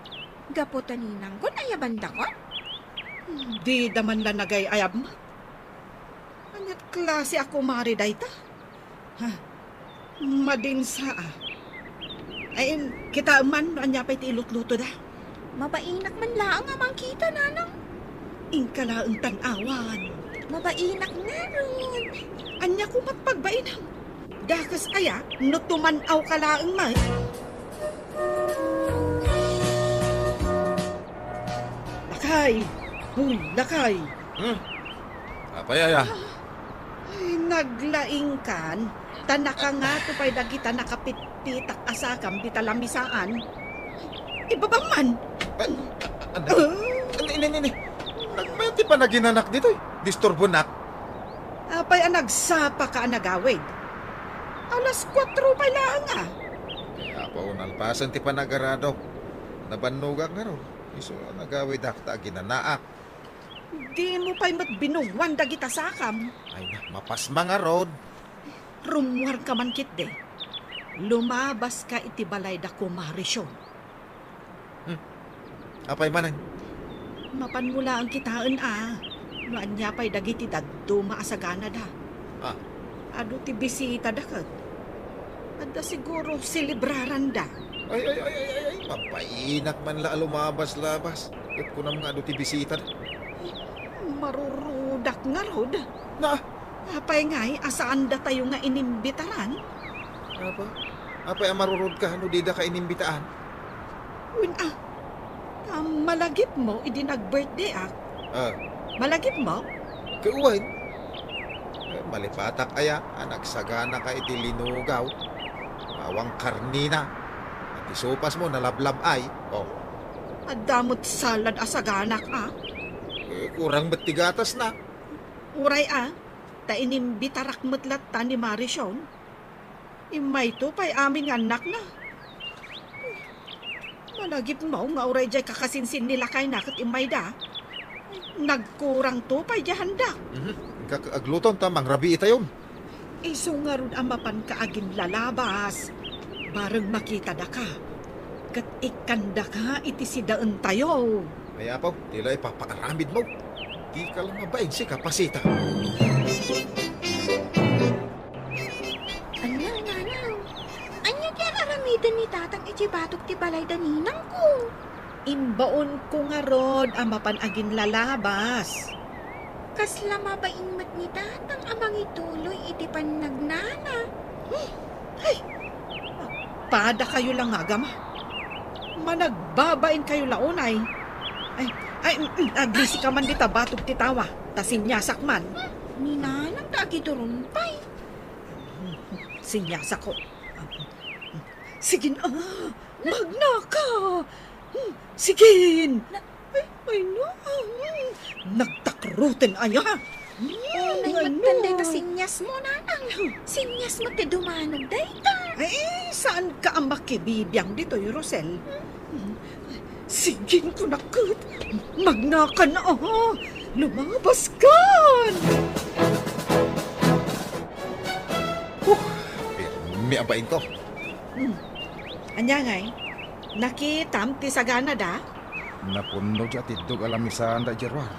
gaputan ninang ko ayabanda ko. Di daman na nagay ayab mo. Anyat klase ako mari dayta. Ha, madinsa ah. Ay, kita man, anya pa'y tilut-luto da. Mabainak man laang amang kita nanang. Ingkala ang tanawan. Mabainak na ron. Anya kumat pagbainang. Dakas aya, nutumanaw kalaang may. Lakay! Huy, lakay! Apayaya. Ay, naglaing kan. Tanaka nga to pa'y dagita nakapit-pitak asakam di talamisaan. Ibabang man. Ini. Nagmayati pa na ginanak dito eh. Disturbo nak. Apay ang nagsapa ka nagawid. Alas 4 pa lang ah. Kaya pa unalpasan ti panagarado. Nabanugag nga ro. Iso nagawid akta ginanaak. Di mo pa'y matbinuwan dagita sakam. Ay na, mapasma nga rod. Rumwar ka man kit de. Lumabas ka iti balay da kumarisyon. Apay manan. Mapanmula ang kitaan ah. Noan niya pa'y dagiti daddo maasagana da. Ah. Ado ti bisita da kag. Adda siguro silibraran da. Ay. Mapainak man la lumabas-labas. At kunam nga do ti bisita. Marurudak nga rod. Na, Apay nga'y asaan da tayo nga inimbitaran? apa? Apay ang marurod ka, no di da ka inimbitaan. Win ah. Malagip mo, idi nag-birthday ah. Malagip mo? Kauwan. Malipatak aya, nagsagana ka iti linugaw. Awang karnina. At isupas mo, nalablab ay. Oh, Adamot salad asaganak ah. kurang batigatas na. Uray ah. Ta inimbitarak matlat ta ni Marisyon. Imay to pa'y aming anak na. Malagip mo nga uray jay kakasinsin nila kay nakat imay da. Nagkurang to pa'y jahanda. Agluton ta, mangrabi ita yun. Iso nga ron amapan ka agin lalabas. Barang makita da ka. Kat ikanda ka iti sidaan tayo. Kaya po, tila ipapakaramid mo. Di ka lang mabaig si kapasita. Nanaw. Anya kaya aramidan ni tatang ijibatok ti balay daninang ko. Imbaon ko nga rod amapan agin lalabas. Kasla mabaingmat ni tatang amang ituloy iti panagnana. Pada kayo lang agam. Managbabain kayo launay. Ay, agrisi ka man dita batok ti tawa. Tasin yasak man. Ni nanang dagi doon pa'y. Sinyas ako. Sige na, magna ka. Sige. Ay, no. Nagtakrutin aya. Nay magtanday ta sinyas mo, nanang. Sinyas mo ti dumanog day ta. Eh, saan ka ang makibibiyang dito, Rosel? Sige ko nakot. Magna ka na, lumabas ka. May abain ko. Anya ngay, nakitam ti sagana da? Napuno dyan tidog alam ni Sandra Jerwar.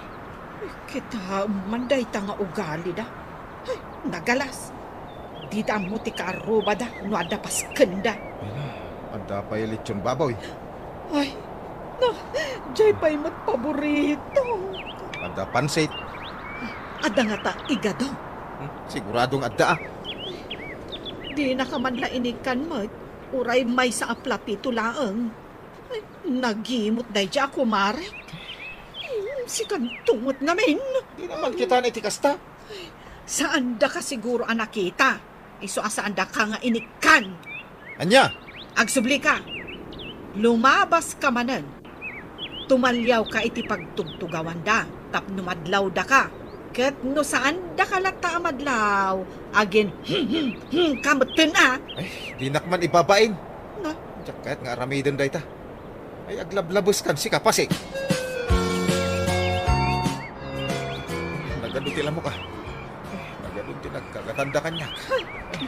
Kita manday ta nga ugali da. Ay, nagalas. Di da mo ti kaaruba da, no ada paskenda. Ada pa yung lechon baboy. Ay, na, jay pa'y mat paborito. Ada pansit. Ada nga ta igado. Siguradong ada. Di na ka man lainikan mat, uray may sa aplapito laang. Ay, nagimot day dya ako, Mare. Si kantungot ngamin. Di naman kita na itikasta. Saan da ka siguro ang nakita? Iso saan da ka nga inikan? Anya? Agsubli ka. Lumabas ka manan. Tumalyaw ka iti pagtugtugawan da. Tapno madlaw da ka. Ket no saan da ka lata madlaw. Agin, kamutin Di nakman ibabain. Na? Diyak kahit nga aramidin day ta. Ay aglablabos kan si kapasik. Nagaduti mo ka. Nagaduti nagkagatanda kanya.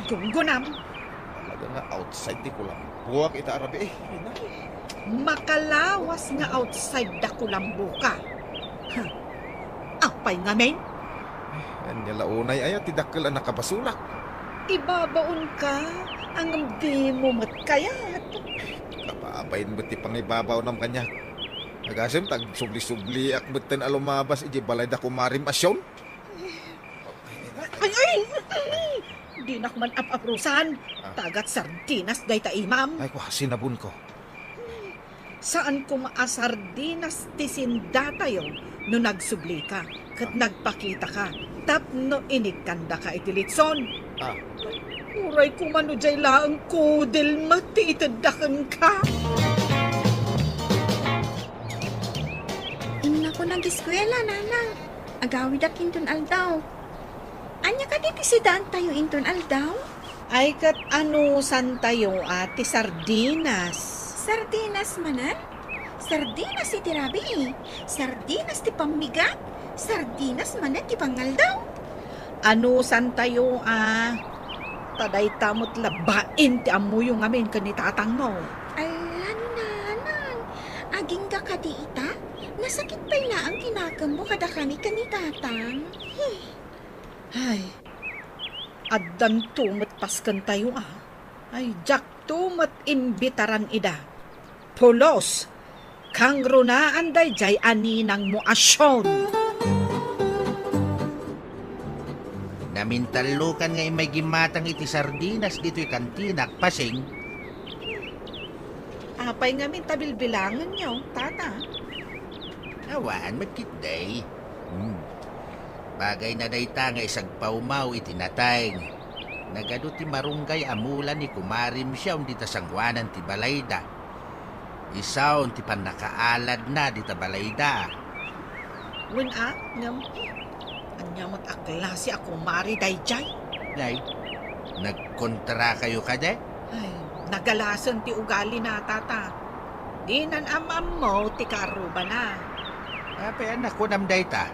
Gunggunam. Talaga nga outside di ko lang. Buwak ita arabi Makalawas nga outside da kulambo ka. Apay ngamin. Anya launay ay tidakkel ang nakabasulak. Ibabaon ka. Ang di mo matkayat. Kapaabayin mo ti pangibabaw ng kanya. Nagasim tag subli-subli ak betten alumabas iji balay da kumarim asyon. Ay! Di na man apaprusan. Tagat sardinas day ta imam. Ay ko sinabun ko. Saan ko maasardinas ti sinda tayo no nagsubli ka kat nagpakita ka tapno inikanda ka iti litson. Uray ko mano jay laang kodel mati itadakan ka. Inna ko nag-eskwela, nanang. Agawid ak inton aldaw. Anya ka diti si daan tayo inton aldaw? Ay kat ano san tayo ati sardinas. Sardinas manan? Sardinas iti rabi. Sardinas ti pamiga. Sardinas manan ti pangaldaw. Ano san tayo taday tamot labain ti amuyong amin kanitatang mo. Alan, nanang. Aging ka kadi ita? Nasakit pa na ang kinakam mo kada kami kanitatang. Ay, addan tumat paskan tayo Ay, jak tumat imbitaran ida. Pulos, kang runaan day jay aninang mo asyon. Namintalukan nga may gimatang iti sardinas dito'y kantinak pasing. Apay nga min tabilbilangan niyo, tata. Awan, magkitday. Bagay na dayta nga isag paumaw iti natay. Nagado ti marunggay amulan ni kumarim siya dita sangwanan ti balayda. Isaon ti panakaalad na dita balayda. Wen ngam. Anyamot aklase ako mari day jay. Nay, nagkontra kayo kade? Ay, nagalasan ti ugali na, tata. Di nan amam mo ti karuba na. Apay anak ko namday ta.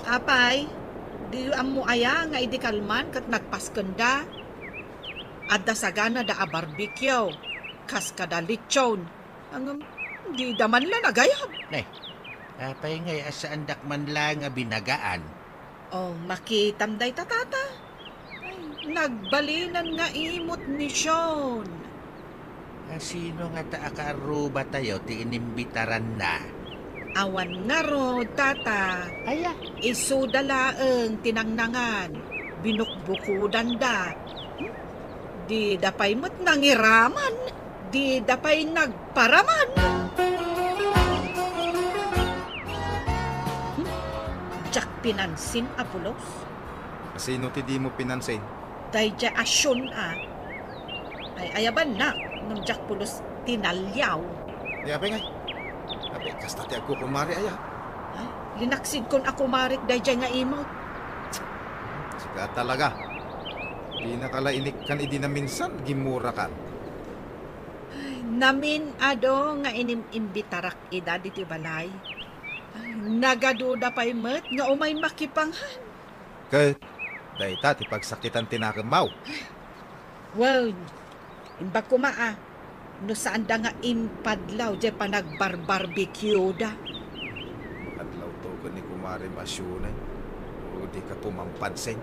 Apay, di ammo aya nga idikalman kat nagpaskanda. Adda sagana da a barbecue. Kas kada lechon. Ang di daman la nagayab. Nay, apay ngay asaan dakman lang nga binagaan. Oh, makitamday ta, tata. Ay, nagbalinan nga imot ni Sean. Sino nga taakaruba tayo ti inimbitaran na? Awan nga ro, tata. Aya. Isudalaeng tinangnangan. Binukbukudan da. Di dapay mo't nangiraman. Di dapay nagparaman. Jak pinansin, Apulos. Sino ti di mo pinansin? Dayja asyon Ay ayaban na, namjak pulos tinalyaw. Di abe ngay. Abe, kasta ti ako kumari aya. Linaksid kon ako marik dayja nga imot. Sika talaga. Di nakalainik kan idi na minsan, gimura kan. Namin ado nga inimbitarak ida diti balay. Ay, nagaduda pa'y met nga umay makipanghan. Ket, dayta ti pagsakitan tinakemaw. Well, imbag ko no saan da nga impadlaw jay pa nagbar-barbecue da. Adlaw to ko ni kumari masyunay. O di ka pumampansin.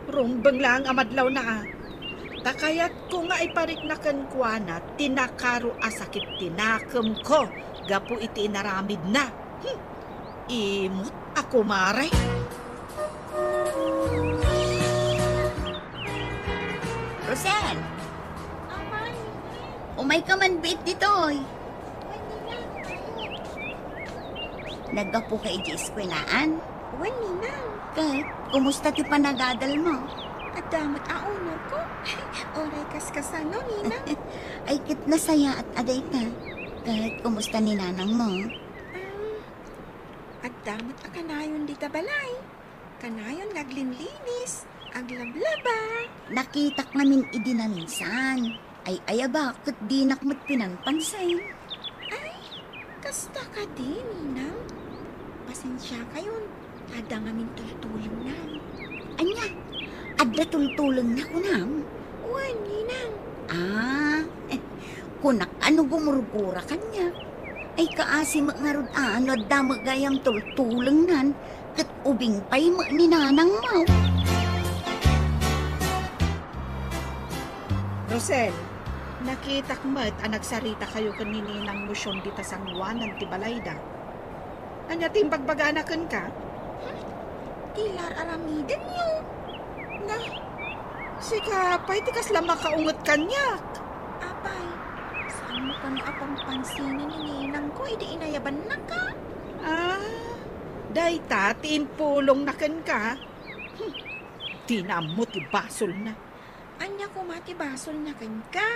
Rumbang lang amadlaw na Takayat ko nga ipariknakan ko na tinakaro asakit tinakam ko. Gapo iti inaramid na. Imot ako mare. Rosel! Umay ka man bit ditoy. Naggapo ka iji eskwelaan? Wani na. Kahit, kumusta ti panagadal mo? At damat aunor ko. Oray kaskasano, Nina. Ay kit nasaya at aday ka. Kahit, kumusta ni nanang mo? At damat a kanayon dita balay. Kanayon naglinlinis. Aglablaba. Nakitak namin idi na minsan. Ay ayaba, kat di nakmat pinanpansin. Kasta ka din, Nina. Pasensya kayon. Ada ngamin tultulong na. Anya, adla tultulong na ko nam. Wan, Nina. Kunak ano gumurgura kanya. Ay kaasi magngarod ano adda magayam tultulong nan. Kat ubing pa'y ni nanang mo. Rosel, nakitak met nagsarita kayo kanininang musyon dita San Juan ng Tibalayda. Anya timbagbaganakan ka? Tilar aramiden niyo. Na, sika, pa'y tikas lang makaungot kanyak. Apay, saan mo ka na apang pansinin ni Ninang ko? Idi inayaban na ka. Dayta, tiimpulong na kan ka. Tinamot ibasol na. Anya ko matibasol na kan ka.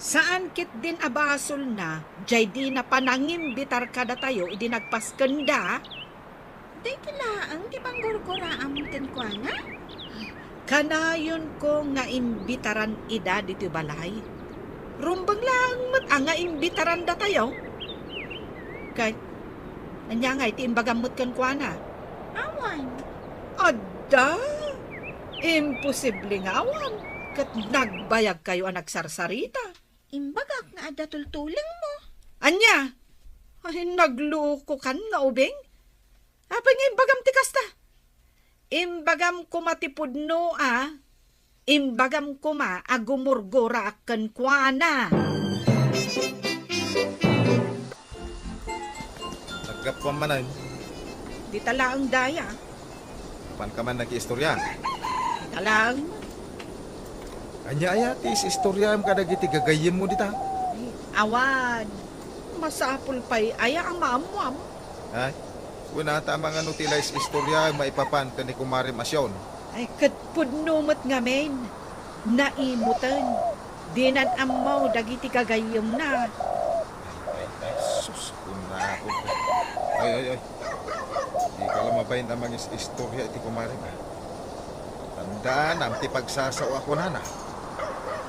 Saan kit din abasol na, jay di na panangimbitar kada tayo, idi nagpaskanda. Day kilaang di bang gurgura amuntin ko na? Kanayon ko nga imbitaran ida dito balay. Rumbang lang mat nga imbitaran da tayo. Kay, anya nga iti imbagamot kan kwa na. Awan. Adda, imposible nga awan. Kat nagbayag kayo ang nagsarsarita. Imbagak nga ada tultuling mo. Anya, ay nagluko kan nga ubing. Apay nga imbagam tikas ta. Imbagam kumatipudno Imbagam kuma agumurgura akan kuana. Naggapuan manan. Di talaang daya. Pan ka man nag-istorya. Talang. Anya aya ti istorya am kada giti gagayem mo dita. Awan. Masapul pa'y aya ang maamuam. Ay, wala tama nga no tila istorya maipapan ka ni kumari masyon. Ay katpudnumot nga men. Naimutan. Dinan amaw dagiti kagayem na. Sus, kuna ako. Ay. Di ka lang mabayin na mga istorya iti kumari ba. Tandaan ang ti pagsasao ako nana.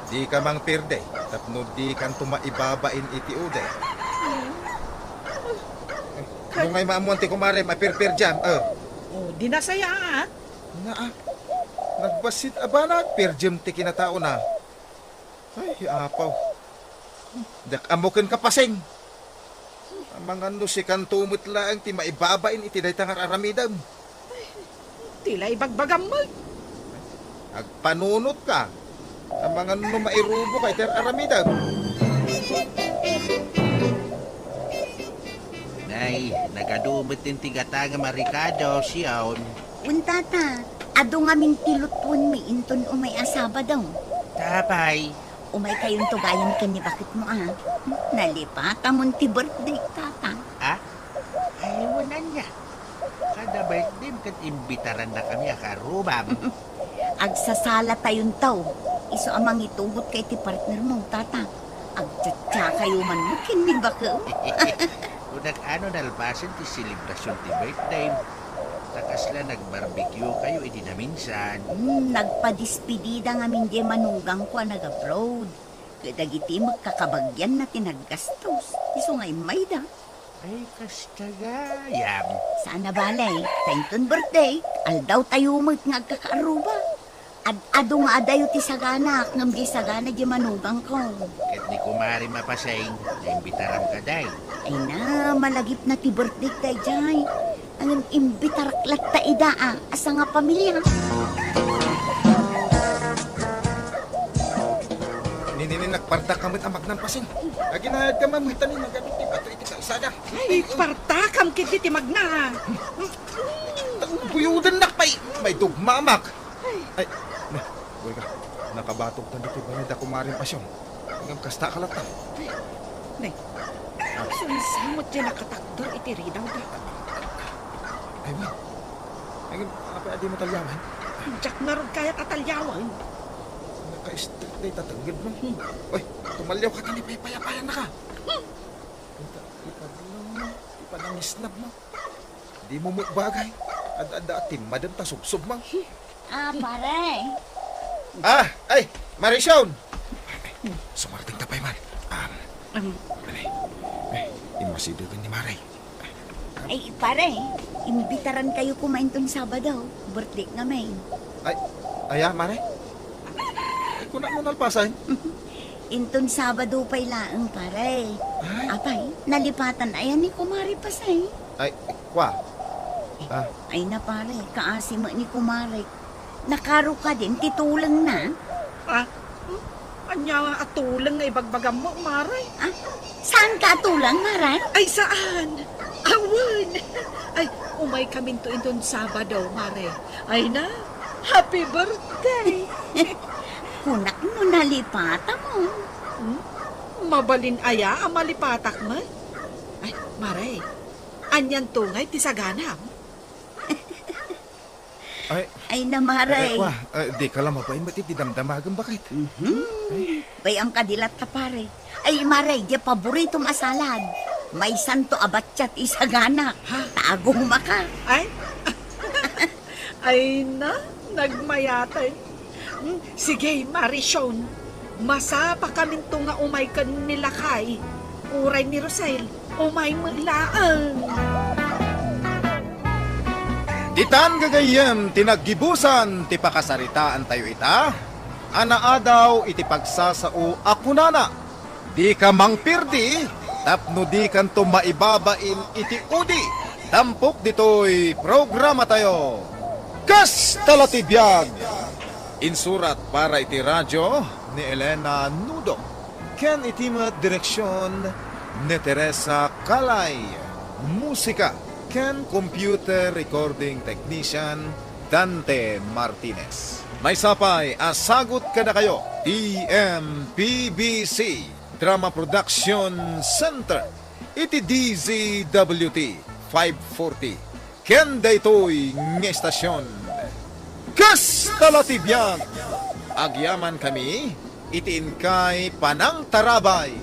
Di ka mang pirde, tapno di kan tumaibabain iti uday. Nung ngay maamuan ti kumari, mapirpir dyan. Di nasaya Nga nagbasit abana, pirjem ti kinatao na. Ay, apaw. Dak amukin ka pasing. Ang mga no si kantumot lang ti maibabain iti daytang aramidam. Tila ibagbagam mo. Agpanunot ka. Ang mga no mairubo kay ter aramidam. Nay, nagadumit din tigatanga marikado siyaon. Untata, ado nga min tilutun mi inton umay asaba daw. Tapay, Umay kayong tugayan ka ni bakit mo Nalipata mo ti birthday, tata. ayaw na niya. Kad na birthday kat imbitaran na kami akarubam. Agsasala tayon taw. Iso amang itugot kay ti partner mo, tata. Agtsatsa kayo man mo, kini ba ka? Kung ano nalpasan ti selebrasyon ti birthday, takasla nag-barbecue kayo, hindi na minsan. Nagpadispedida nga min di manugang ko nag-abroad. Kadagiti magkakabagyan na tinaggastos. Iso nga'y may da. Ay, kastagayam. Sana balay, tainton birthday, aldaw tayo magkakaaruba. Ado nga adayo ti sagana, ngam di sagana di manugang ko. Kat ni kumari mapasayng, naimbitaram ka day. Ay na, malagip na ti birthday tayo jay. Ang imbitaraklat ta idaa, asa nga pamilya. Nini nagparta kamit amag ng pasing. Aginahad ka ma'am, hitanin nagamit ti bato iti sa isada. Ay, partakam kiti ti magna. Buyudan na pay. May dugmamak. Ay, buhay ka. Nakabatog ta dito ba nida kumaring pasyon. Hanggang kasta ka lang ta. Nay, sunsamot dyan nakatakdor iti ridaw da. Ay, man. Hanggang apa adi mo talyaman. Jack na rin kaya tatalyawan. Naka-strict na itatanggid mo. Uy, tumalyaw ka tani, payapayan na ka. Ipadulaw mo, ipanangisnab mo. Di mo bagay. Ada timadan ta subsob mo. Pare. Ay, Marisyon! Sumarting tapay man. Imasido ka ni Maray. Ay, pare, imbitaran kayo kumain tong Sabado. Birthday nga may. Ay, Maray? Ay, kuna mo nalpasan? Inton Sabado pa'y laang, pare. Apay, nalipatan ayan ni Kumari Pasay. Ay, kwa? Ay na pare, kaasima ni Kumari. Nakaro ka din, titulang na. Anya nga atulang nga ibagbagam mo, Maray. Saan ka tulang, Maray? Ay, saan? Awan! Ay, umay kami to indon Sabado, Maray. Ay na, happy birthday! Kunak mo nalipata mo. Mabalin aya ang malipatak mo. Ay, Maray, anyan tungay tisaganam. Ay na, Maray. Di ka lang mapain, ba't itidamdamagan bakit? Bay ang kadilat ka, pare. Ay, Maray, di paborito masalad. May santo abatsyat isaganak. Tago maka. Ay, ay na, nagmayatay. Sige, Marisyon. Masapa kami to nga umay ka nilakay. Uray ni Rosel, umay maglaan. Ditan gagayem tinaggibusan ti pakasaritaan tayo ita. Anaadaw iti pagsasao ako nana. Di ka mangpirdi, tapno di kanto maibabain iti udi. Tampok dito'y programa tayo. Kas talatibiyag! Insurat para iti radyo ni Elena Nudo. Ken iti direksyon ni Teresa Calay. Musika ken computer recording technician Dante Martinez. May sapay, asagot ka na kayo. TMPBC Drama Production Center. Iti DZWT 540. Ken daytoy ng estasyon. Kas talatibyan! Agyaman kami, itiin kay Panang Tarabay.